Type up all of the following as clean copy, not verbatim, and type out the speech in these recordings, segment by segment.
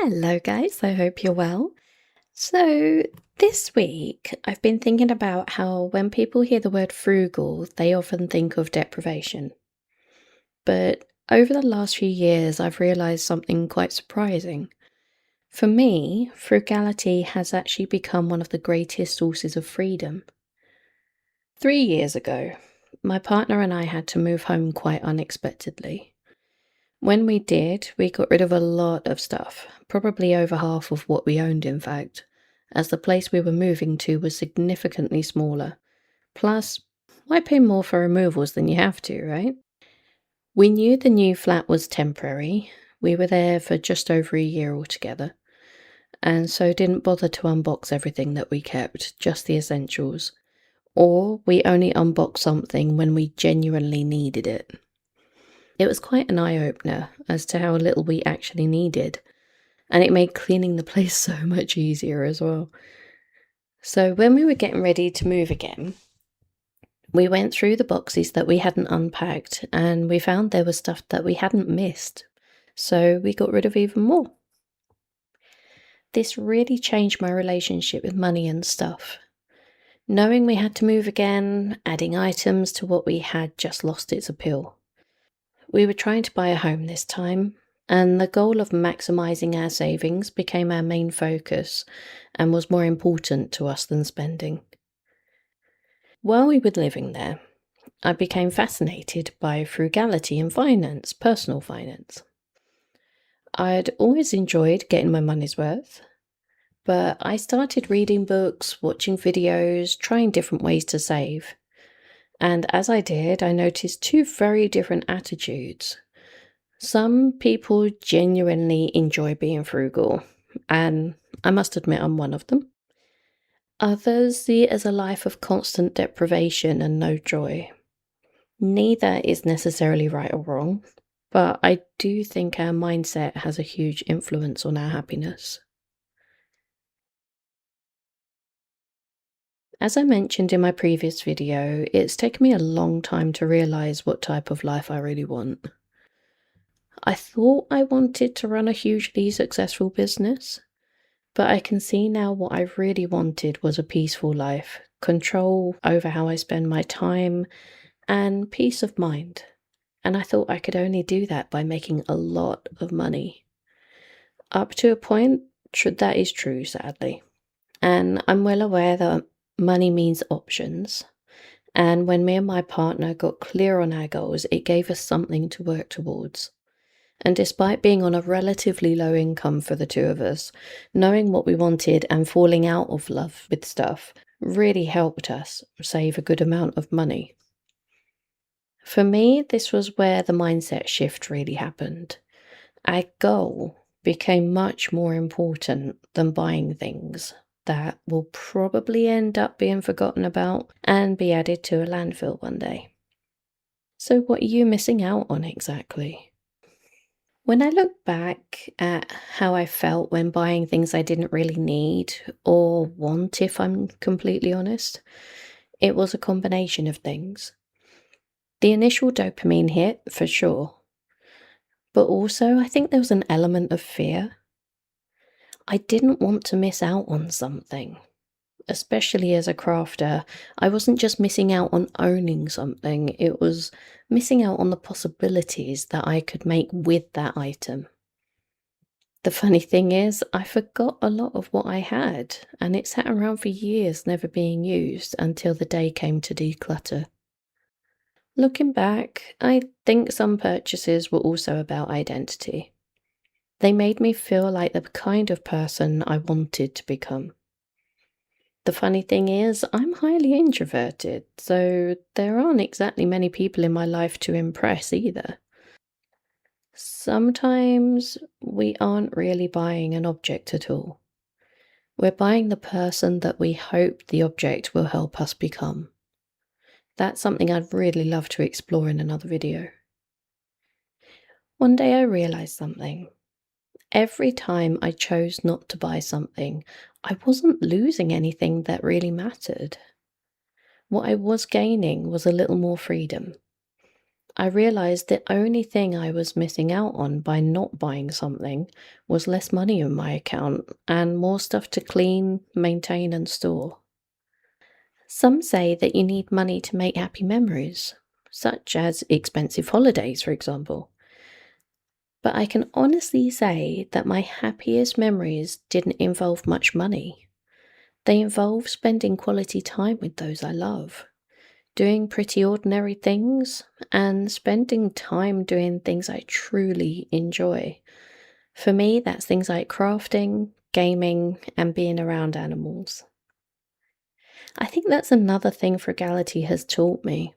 Hello, guys. I hope you're well. So, this week I've been thinking about how when people hear the word frugal, they often think of deprivation. But over the last few years, I've realized something quite surprising. For me, frugality has actually become one of the greatest sources of freedom. 3 years ago, my partner and I had to move home quite unexpectedly. When we did, we got rid of a lot of stuff, probably over half of what we owned, in fact, as the place we were moving to was significantly smaller. Plus, why pay more for removals than you have to, right? We knew the new flat was temporary. We were there for just over a year altogether, and so didn't bother to unbox everything that we kept, just the essentials. Or we only unboxed something when we genuinely needed it. It was quite an eye-opener as to how little we actually needed, and it made cleaning the place so much easier as well. So when we were getting ready to move again, we went through the boxes that we hadn't unpacked, and we found there was stuff that we hadn't missed, so we got rid of even more. This really changed my relationship with money and stuff. Knowing we had to move again, adding items to what we had just lost its appeal. We were trying to buy a home this time, and the goal of maximising our savings became our main focus and was more important to us than spending. While we were living there, I became fascinated by frugality and finance, personal finance. I'd always enjoyed getting my money's worth, but I started reading books, watching videos, trying different ways to save. And as I did, I noticed two very different attitudes. Some people genuinely enjoy being frugal, and I must admit I'm one of them. Others see it as a life of constant deprivation and no joy. Neither is necessarily right or wrong, but I do think our mindset has a huge influence on our happiness. As I mentioned in my previous video, it's taken me a long time to realize what type of life I really want. I thought I wanted to run a hugely successful business, but I can see now what I really wanted was a peaceful life, control over how I spend my time, and peace of mind. And I thought I could only do that by making a lot of money. Up to a point, that is true, sadly. And I'm well aware that money means options. And when me and my partner got clear on our goals, it gave us something to work towards. And despite being on a relatively low income for the two of us, knowing what we wanted and falling out of love with stuff really helped us save a good amount of money. For me, this was where the mindset shift really happened. Our goal became much more important than buying things that will probably end up being forgotten about and be added to a landfill one day. So, what are you missing out on exactly? When I look back at how I felt when buying things I didn't really need or want, if I'm completely honest, it was a combination of things. The initial dopamine hit, for sure, but also I think there was an element of fear. I didn't want to miss out on something. Especially as a crafter, I wasn't just missing out on owning something, it was missing out on the possibilities that I could make with that item. The funny thing is, I forgot a lot of what I had, and it sat around for years never being used until the day came to declutter. Looking back, I think some purchases were also about identity. They made me feel like the kind of person I wanted to become. The funny thing is, I'm highly introverted, so there aren't exactly many people in my life to impress either. Sometimes we aren't really buying an object at all. We're buying the person that we hope the object will help us become. That's something I'd really love to explore in another video. One day I realized something. Every time I chose not to buy something, I wasn't losing anything that really mattered. What I was gaining was a little more freedom. I realized the only thing I was missing out on by not buying something was less money in my account and more stuff to clean, maintain, and store. Some say that you need money to make happy memories, such as expensive holidays, for example. But I can honestly say that my happiest memories didn't involve much money. They involve spending quality time with those I love, doing pretty ordinary things, and spending time doing things I truly enjoy. For me, that's things like crafting, gaming, and being around animals. I think that's another thing frugality has taught me.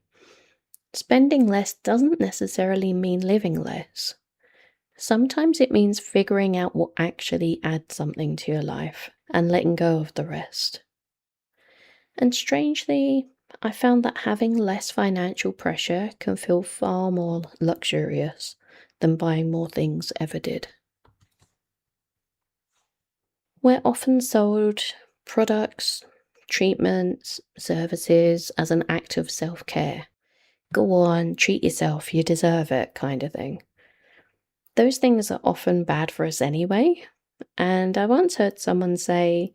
Spending less doesn't necessarily mean living less. Sometimes it means figuring out what actually adds something to your life and letting go of the rest. And strangely, I found that having less financial pressure can feel far more luxurious than buying more things ever did. We're often sold products, treatments, services as an act of self care. Go on, treat yourself, you deserve it, kind of thing. Those things are often bad for us anyway. And I once heard someone say,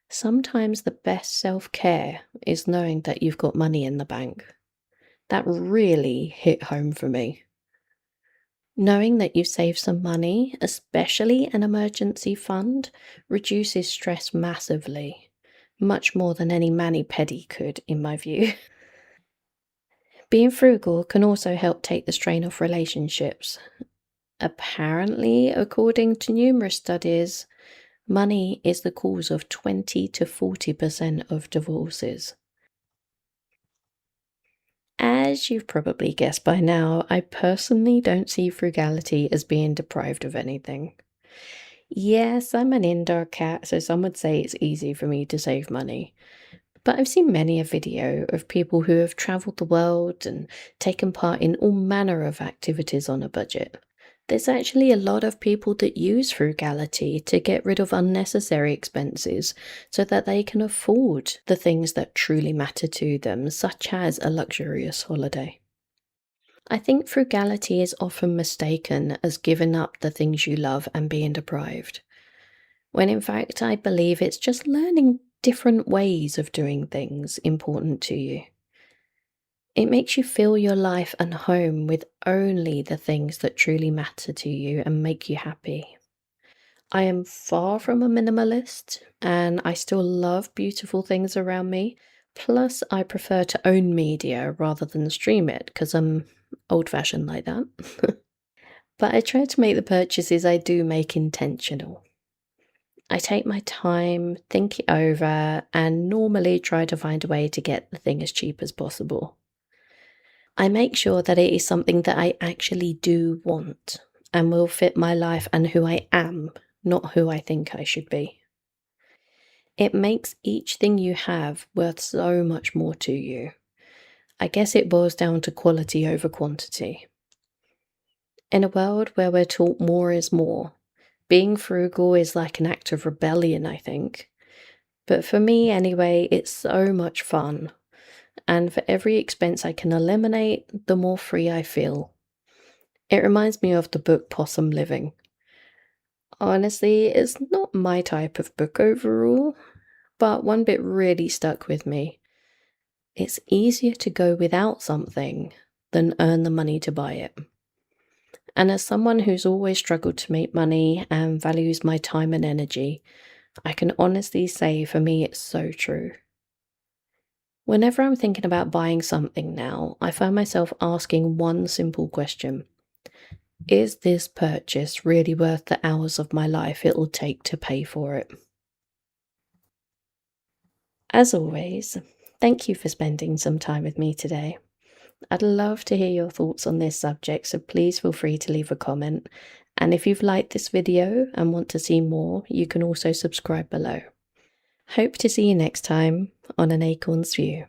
sometimes the best self care is knowing that you've got money in the bank. That really hit home for me. Knowing that you save some money, especially an emergency fund, reduces stress massively. Much more than any mani-pedi could, in my view. Being frugal can also help take the strain off relationships. Apparently, according to numerous studies, money is the cause of 20 to 40% of divorces. As you've probably guessed by now, I personally don't see frugality as being deprived of anything. Yes, I'm an indoor cat, so some would say it's easy for me to save money. But I've seen many a video of people who have traveled the world and taken part in all manner of activities on a budget. There's actually a lot of people that use frugality to get rid of unnecessary expenses so that they can afford the things that truly matter to them, such as a luxurious holiday. I think frugality is often mistaken as giving up the things you love and being deprived, when in fact I believe it's just learning different ways of doing things important to you. It makes you fill your life and home with only the things that truly matter to you and make you happy. I am far from a minimalist and I still love beautiful things around me. Plus, I prefer to own media rather than stream it because I'm old fashioned like that. But I try to make the purchases I do make intentional. I take my time, think it over, and normally try to find a way to get the thing as cheap as possible. I make sure that it is something that I actually do want and will fit my life and who I am, not who I think I should be. It makes each thing you have worth so much more to you. I guess it boils down to quality over quantity. In a world where we're taught more is more, being frugal is like an act of rebellion, I think. But for me, anyway, it's so much fun. And for every expense I can eliminate, the more free I feel. It reminds me of the book Possum Living. Honestly, it's not my type of book overall, but one bit really stuck with me. It's easier to go without something than earn the money to buy it. And as someone who's always struggled to make money and values my time and energy, I can honestly say for me it's so true. Whenever I'm thinking about buying something now, I find myself asking one simple question. Is this purchase really worth the hours of my life it'll take to pay for it? As always, thank you for spending some time with me today. I'd love to hear your thoughts on this subject, so please feel free to leave a comment. And if you've liked this video and want to see more, you can also subscribe below. Hope to see you next time on An Acorn's View.